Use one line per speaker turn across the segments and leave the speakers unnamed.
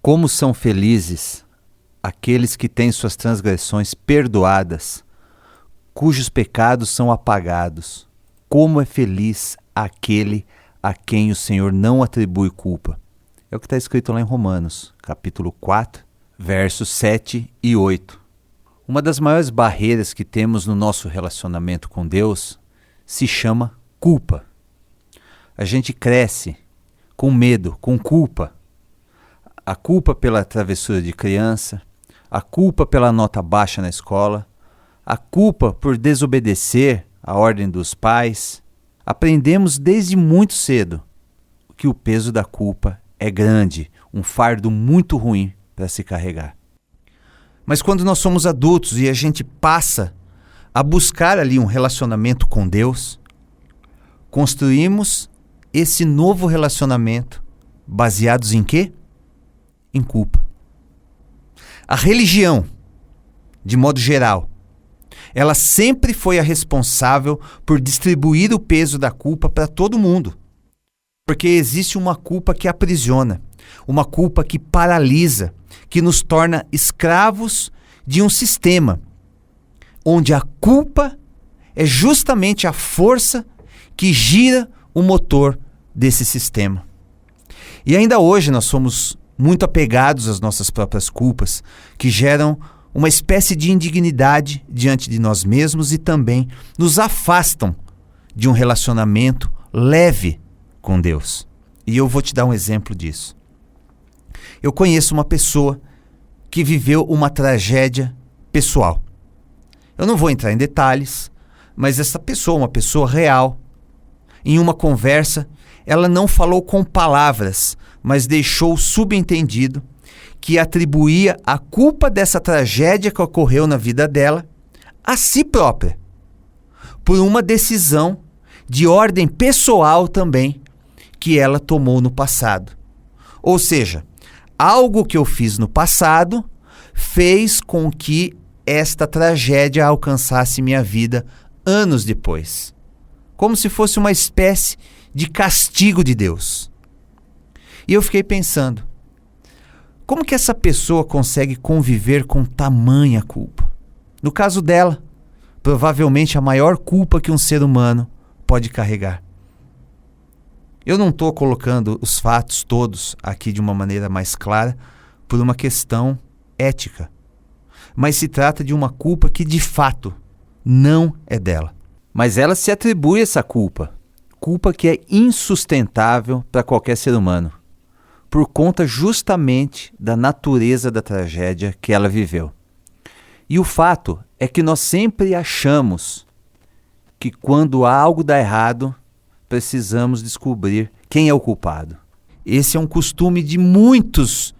Como são felizes aqueles que têm suas transgressões perdoadas, cujos pecados são apagados. Como é feliz aquele a quem o Senhor não atribui culpa. É o que está escrito lá em Romanos, capítulo 4, versos 7 e 8. Uma das maiores barreiras que temos no nosso relacionamento com Deus se chama culpa. A gente cresce com medo, com culpa. A culpa pela travessura de criança, a culpa pela nota baixa na escola, a culpa por desobedecer a ordem dos pais. Aprendemos desde muito cedo que o peso da culpa é grande, um fardo muito ruim para se carregar. Mas quando nós somos adultos e a gente passa a buscar ali um relacionamento com Deus, construímos esse novo relacionamento baseados em quê? Em culpa. A religião, de modo geral, ela sempre foi a responsável por distribuir o peso da culpa para todo mundo. Porque existe uma culpa que aprisiona, uma culpa que paralisa, que nos torna escravos de um sistema, onde a culpa é justamente a força que gira o motor desse sistema. E ainda hoje nós somos muito apegados às nossas próprias culpas, que geram uma espécie de indignidade diante de nós mesmos e também nos afastam de um relacionamento leve com Deus. E eu vou te dar um exemplo disso. Eu conheço uma pessoa que viveu uma tragédia pessoal. Eu não vou entrar em detalhes, mas essa pessoa, uma pessoa real, em uma conversa, ela não falou com palavras, mas deixou subentendido que atribuía a culpa dessa tragédia que ocorreu na vida dela a si própria, por uma decisão de ordem pessoal também que ela tomou no passado. Ou seja, algo que eu fiz no passado fez com que esta tragédia alcançasse minha vida anos depois, como se fosse uma espécie de castigo de Deus. E eu fiquei pensando, como que essa pessoa consegue conviver com tamanha culpa? No caso dela, provavelmente a maior culpa que um ser humano pode carregar. Eu não estou colocando os fatos todos aqui de uma maneira mais clara por uma questão ética, mas se trata de uma culpa que de fato não é dela. Mas ela se atribui essa culpa que é insustentável para qualquer ser humano, por conta justamente da natureza da tragédia que ela viveu. E o fato é que nós sempre achamos que quando algo dá errado, precisamos descobrir quem é o culpado. Esse é um costume de muitos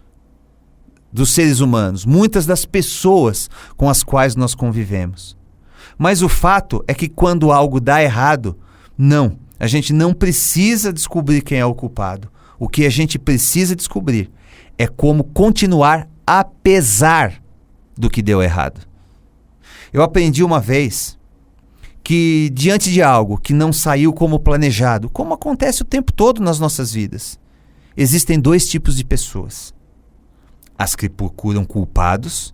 dos seres humanos, muitas das pessoas com as quais nós convivemos. Mas o fato é que quando algo dá errado, a gente não precisa descobrir quem é o culpado. O que a gente precisa descobrir é como continuar apesar do que deu errado. Eu aprendi uma vez que diante de algo que não saiu como planejado, como acontece o tempo todo nas nossas vidas, existem dois tipos de pessoas. As que procuram culpados,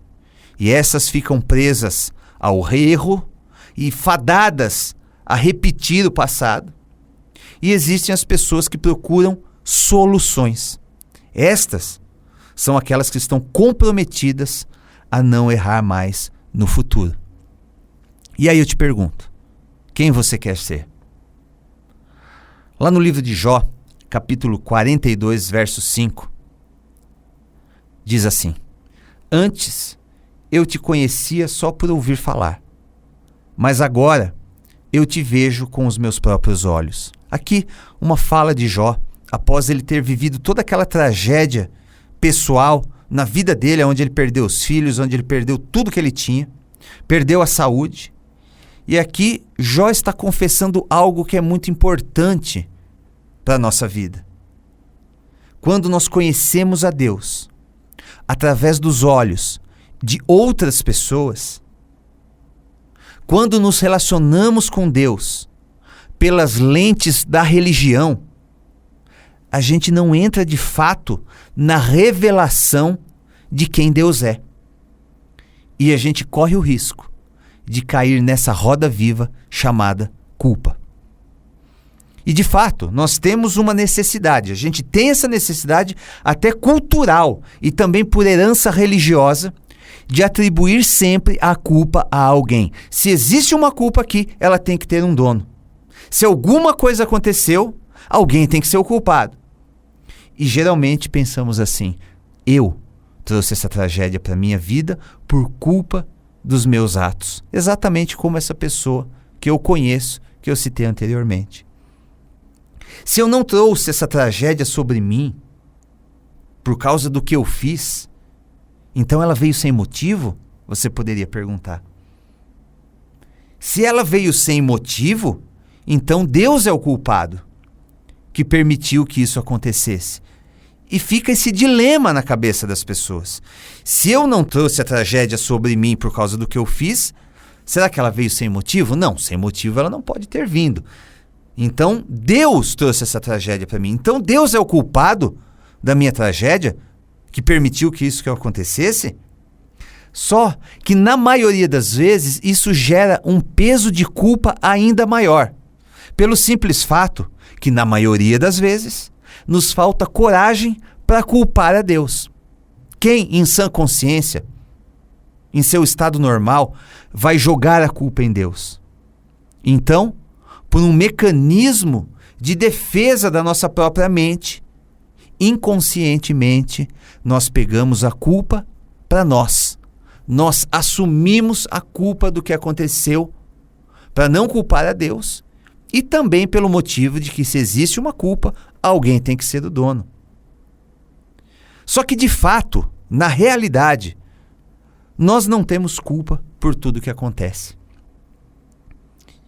e essas ficam presas ao erro e fadadas a repetir o passado. E existem as pessoas que procuram soluções. Estas são aquelas que estão comprometidas a não errar mais no futuro. E aí eu te pergunto, quem você quer ser? Lá no livro de Jó, capítulo 42, verso 5, diz assim: Antes eu te conhecia só por ouvir falar, mas agora eu te vejo com os meus próprios olhos. Aqui, uma fala de Jó, após ele ter vivido toda aquela tragédia pessoal na vida dele, onde ele perdeu os filhos, onde ele perdeu tudo que ele tinha, perdeu a saúde. E aqui, Jó está confessando algo que é muito importante para a nossa vida. Quando nós conhecemos a Deus através dos olhos de outras pessoas, quando nos relacionamos com Deus pelas lentes da religião, a gente não entra de fato na revelação de quem Deus é. E a gente corre o risco de cair nessa roda viva chamada culpa. E de fato, nós temos uma necessidade, a gente tem essa necessidade até cultural e também por herança religiosa, de atribuir sempre a culpa a alguém. Se existe uma culpa aqui, ela tem que ter um dono. Se alguma coisa aconteceu, alguém tem que ser o culpado. E geralmente pensamos assim: eu trouxe essa tragédia para a minha vida por culpa dos meus atos. Exatamente como essa pessoa que eu conheço, que eu citei anteriormente. Se eu não trouxe essa tragédia sobre mim por causa do que eu fiz, então ela veio sem motivo? Você poderia perguntar. Se ela veio sem motivo, então Deus é o culpado que permitiu que isso acontecesse. E fica esse dilema na cabeça das pessoas. Se eu não trouxe a tragédia sobre mim por causa do que eu fiz, será que ela veio sem motivo? Não, sem motivo ela não pode ter vindo. Então Deus trouxe essa tragédia para mim. Então Deus é o culpado da minha tragédia, que permitiu que isso acontecesse? Só que na maioria das vezes isso gera um peso de culpa ainda maior. Pelo simples fato que na maioria das vezes nos falta coragem para culpar a Deus. Quem, em sã consciência, em seu estado normal, vai jogar a culpa em Deus? Então, por um mecanismo de defesa da nossa própria mente, inconscientemente, nós pegamos a culpa para nós. Nós assumimos a culpa do que aconteceu para não culpar a Deus e também pelo motivo de que se existe uma culpa, alguém tem que ser o dono. Só que de fato, na realidade, nós não temos culpa por tudo que acontece.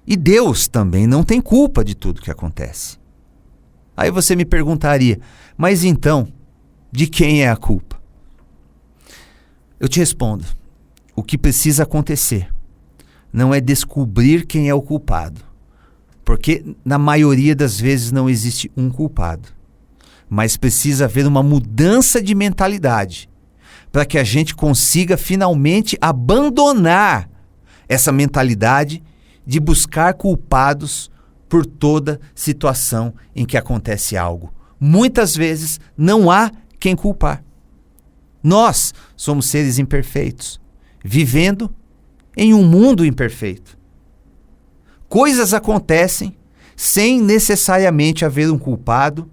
E Deus também não tem culpa de tudo que acontece. Aí você me perguntaria, mas então, de quem é a culpa? Eu te respondo, o que precisa acontecer não é descobrir quem é o culpado, porque na maioria das vezes não existe um culpado, mas precisa haver uma mudança de mentalidade para que a gente consiga finalmente abandonar essa mentalidade de buscar culpados por toda situação em que acontece algo. Muitas vezes não há quem culpar. Nós somos seres imperfeitos, vivendo em um mundo imperfeito. Coisas acontecem sem necessariamente haver um culpado,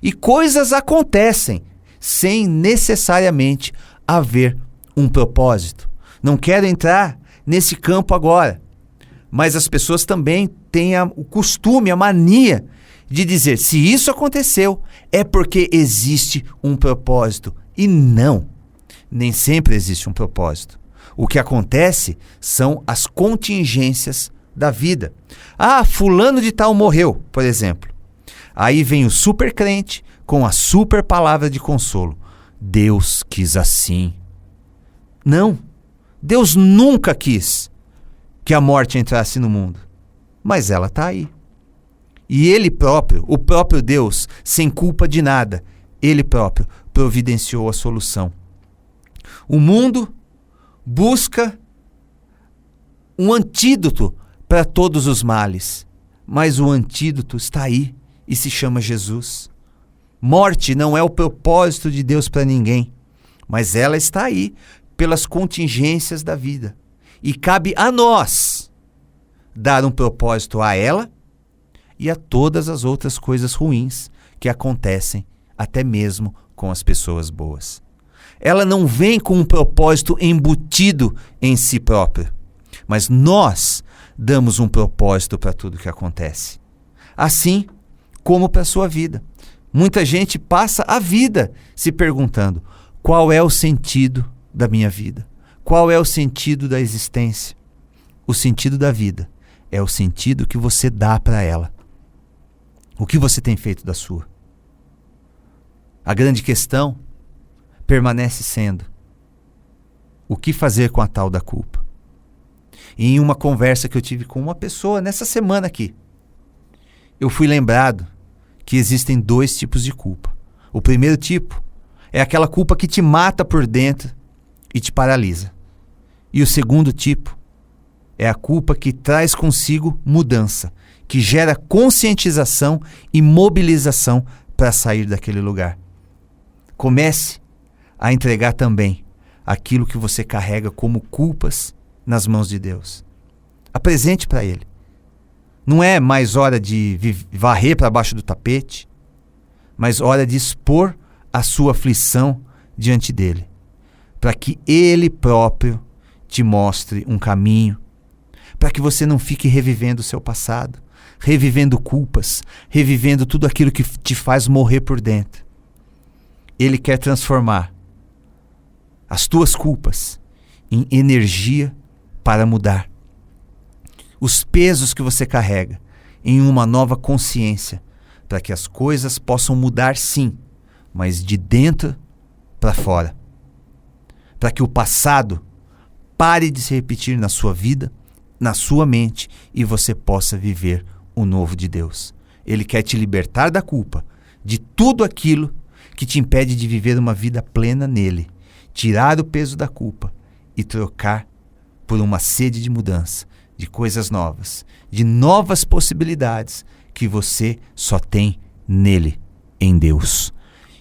e coisas acontecem sem necessariamente haver um propósito. Não quero entrar nesse campo agora, mas as pessoas também têm o costume, a mania de dizer, se isso aconteceu, é porque existe um propósito. E não, nem sempre existe um propósito. O que acontece são as contingências da vida. Ah, fulano de tal morreu, por exemplo. Aí vem o super crente com a super palavra de consolo. Deus quis assim. Não, Deus nunca quis que a morte entrasse no mundo. Mas ela está aí. E Ele próprio, o próprio Deus, sem culpa de nada, Ele próprio providenciou a solução. O mundo busca um antídoto para todos os males, mas o antídoto está aí e se chama Jesus. Morte não é o propósito de Deus para ninguém, mas ela está aí pelas contingências da vida. E cabe a nós dar um propósito a ela e a todas as outras coisas ruins que acontecem, até mesmo com as pessoas boas. Ela não vem com um propósito embutido em si próprio, mas nós damos um propósito para tudo que acontece. Assim como para a sua vida. Muita gente passa a vida se perguntando, qual é o sentido da minha vida? Qual é o sentido da existência? O sentido da vida é o sentido que você dá para ela. O que você tem feito da sua? A grande questão permanece sendo o que fazer com a tal da culpa. E em uma conversa que eu tive com uma pessoa nessa semana aqui, eu fui lembrado que existem 2 tipos de culpa. O primeiro tipo é aquela culpa que te mata por dentro e te paralisa. E o segundo tipo é a culpa que traz consigo mudança, que gera conscientização e mobilização para sair daquele lugar. Comece a entregar também aquilo que você carrega como culpas nas mãos de Deus. Apresente para Ele. Não é mais hora de varrer para baixo do tapete, mas hora de expor a sua aflição diante dele, para que Ele próprio te mostre um caminho, para que você não fique revivendo o seu passado, revivendo culpas, revivendo tudo aquilo que te faz morrer por dentro. Ele quer transformar as tuas culpas em energia para mudar. Os pesos que você carrega em uma nova consciência, para que as coisas possam mudar sim, mas de dentro para fora. Para que o passado pare de se repetir na sua vida, na sua mente, e você possa viver o novo de Deus. Ele quer te libertar da culpa, de tudo aquilo que te impede de viver uma vida plena nele, tirar o peso da culpa e trocar por uma sede de mudança, de coisas novas, de novas possibilidades que você só tem nele, em Deus.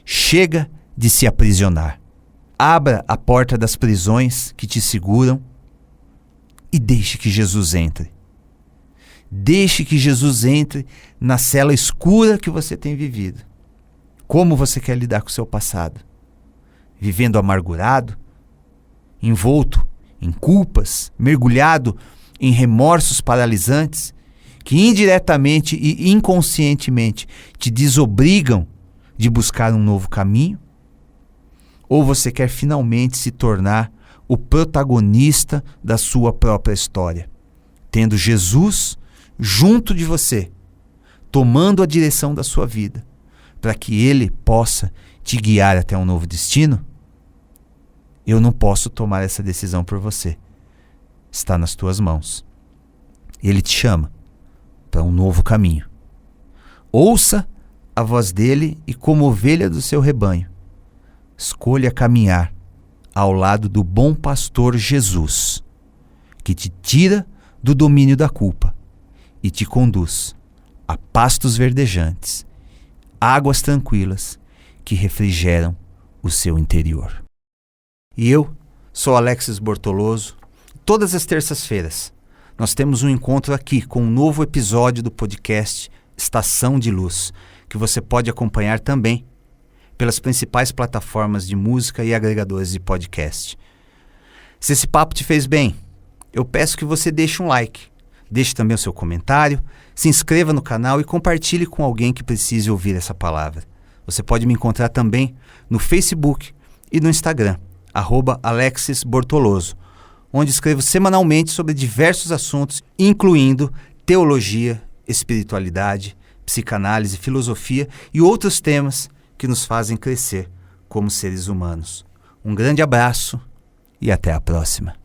Chega de se aprisionar. Abra a porta das prisões que te seguram e deixe que Jesus entre. Deixe que Jesus entre na cela escura que você tem vivido. Como você quer lidar com o seu passado? Vivendo amargurado, envolto em culpas, mergulhado em remorsos paralisantes, que indiretamente e inconscientemente te desobrigam de buscar um novo caminho? Ou você quer finalmente se tornar o protagonista da sua própria história, tendo Jesus junto de você, tomando a direção da sua vida, para que Ele possa te guiar até um novo destino? Eu não posso tomar essa decisão por você. Está nas tuas mãos. Ele te chama para um novo caminho. Ouça a voz dele e, como ovelha do seu rebanho, escolha caminhar ao lado do bom pastor Jesus, que te tira do domínio da culpa e te conduz a pastos verdejantes, águas tranquilas que refrigeram o seu interior. E eu sou Alexis Bortoloso. Todas as terças-feiras nós temos um encontro aqui com um novo episódio do podcast Estação de Luz, que você pode acompanhar também pelas principais plataformas de música e agregadores de podcast. Se esse papo te fez bem, eu peço que você deixe um like, deixe também o seu comentário, se inscreva no canal e compartilhe com alguém que precise ouvir essa palavra. Você pode me encontrar também no Facebook e no Instagram, @AlexisBortoloso, onde escrevo semanalmente sobre diversos assuntos, incluindo teologia, espiritualidade, psicanálise, filosofia e outros temas que nos fazem crescer como seres humanos. Um grande abraço e até a próxima.